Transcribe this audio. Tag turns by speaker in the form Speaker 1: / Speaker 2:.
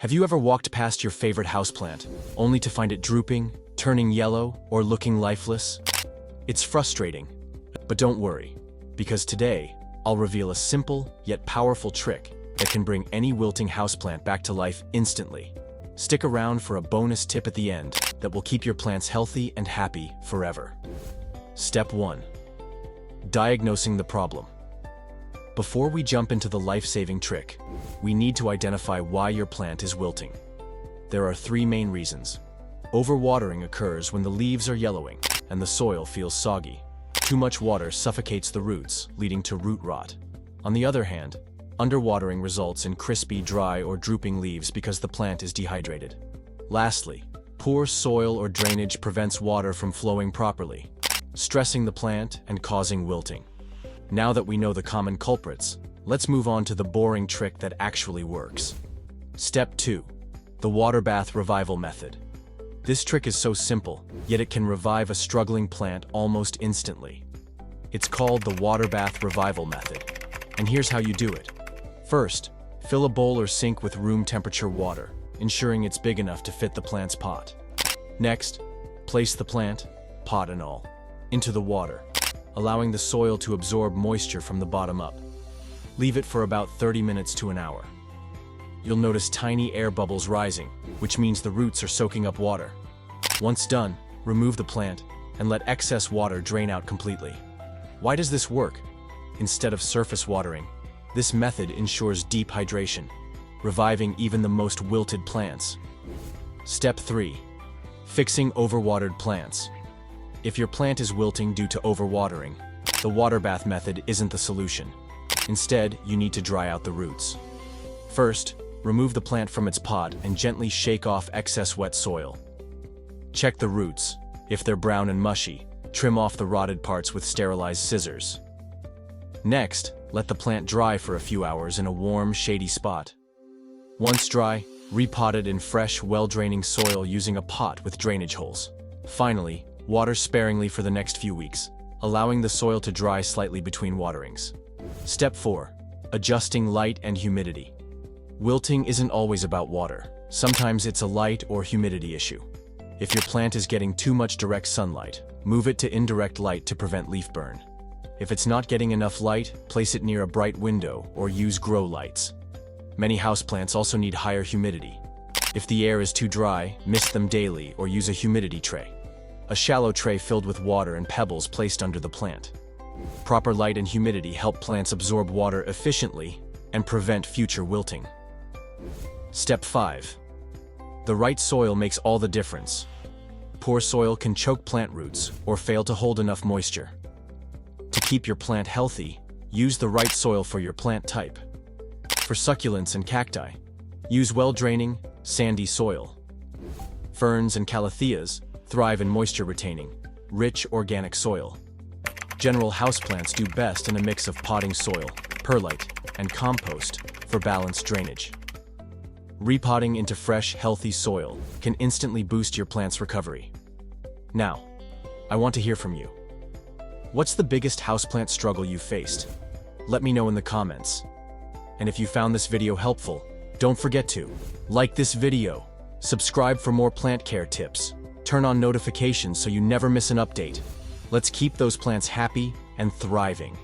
Speaker 1: Have you ever walked past your favorite houseplant, only to find it drooping, turning yellow, or looking lifeless? It's frustrating, but don't worry, because today, I'll reveal a simple yet powerful trick that can bring any wilting houseplant back to life instantly. Stick around for a bonus tip at the end that will keep your plants healthy and happy forever. Step 1. Diagnosing the problem. Before we jump into the life-saving trick, we need to identify why your plant is wilting. There are 3 main reasons. Overwatering occurs when the leaves are yellowing and the soil feels soggy. Too much water suffocates the roots, leading to root rot. On the other hand, underwatering results in crispy, dry, or drooping leaves because the plant is dehydrated. Lastly, poor soil or drainage prevents water from flowing properly, stressing the plant and causing wilting. Now that we know the common culprits, let's move on to the boring trick that actually works. Step 2. The water bath revival method. This trick is so simple, yet it can revive a struggling plant almost instantly. It's called the water bath revival method, and here's how you do it. First, fill a bowl or sink with room temperature water, ensuring it's big enough to fit the plant's pot. Next, place the plant, pot and all, into the water, allowing the soil to absorb moisture from the bottom up. Leave it for about 30 minutes to an hour. You'll notice tiny air bubbles rising, which means the roots are soaking up water. Once done, remove the plant and let excess water drain out completely. Why does this work? Instead of surface watering, this method ensures deep hydration, reviving even the most wilted plants. Step 3. Fixing overwatered plants. If your plant is wilting due to overwatering, the water bath method isn't the solution. Instead, you need to dry out the roots. First, remove the plant from its pot and gently shake off excess wet soil. Check the roots. If they're brown and mushy, trim off the rotted parts with sterilized scissors. Next, let the plant dry for a few hours in a warm, shady spot. Once dry, repot it in fresh, well-draining soil using a pot with drainage holes. Finally, water sparingly for the next few weeks, allowing the soil to dry slightly between waterings. Step 4. Adjusting light and humidity. Wilting isn't always about water. Sometimes it's a light or humidity issue. If your plant is getting too much direct sunlight, move it to indirect light to prevent leaf burn. If it's not getting enough light, place it near a bright window or use grow lights. Many houseplants also need higher humidity. If the air is too dry, mist them daily or use a humidity tray. A shallow tray filled with water and pebbles placed under the plant. Proper light and humidity help plants absorb water efficiently and prevent future wilting. Step 5. The right soil makes all the difference. Poor soil can choke plant roots or fail to hold enough moisture. To keep your plant healthy, use the right soil for your plant type. For succulents and cacti, use well-draining, sandy soil. Ferns and calatheas thrive in moisture-retaining, rich organic soil. General houseplants do best in a mix of potting soil, perlite, and compost for balanced drainage. Repotting into fresh, healthy soil can instantly boost your plant's recovery. Now, I want to hear from you. What's the biggest houseplant struggle you've faced? Let me know in the comments. And if you found this video helpful, don't forget to like this video, subscribe for more plant care tips, turn on notifications so you never miss an update. Let's keep those plants happy and thriving.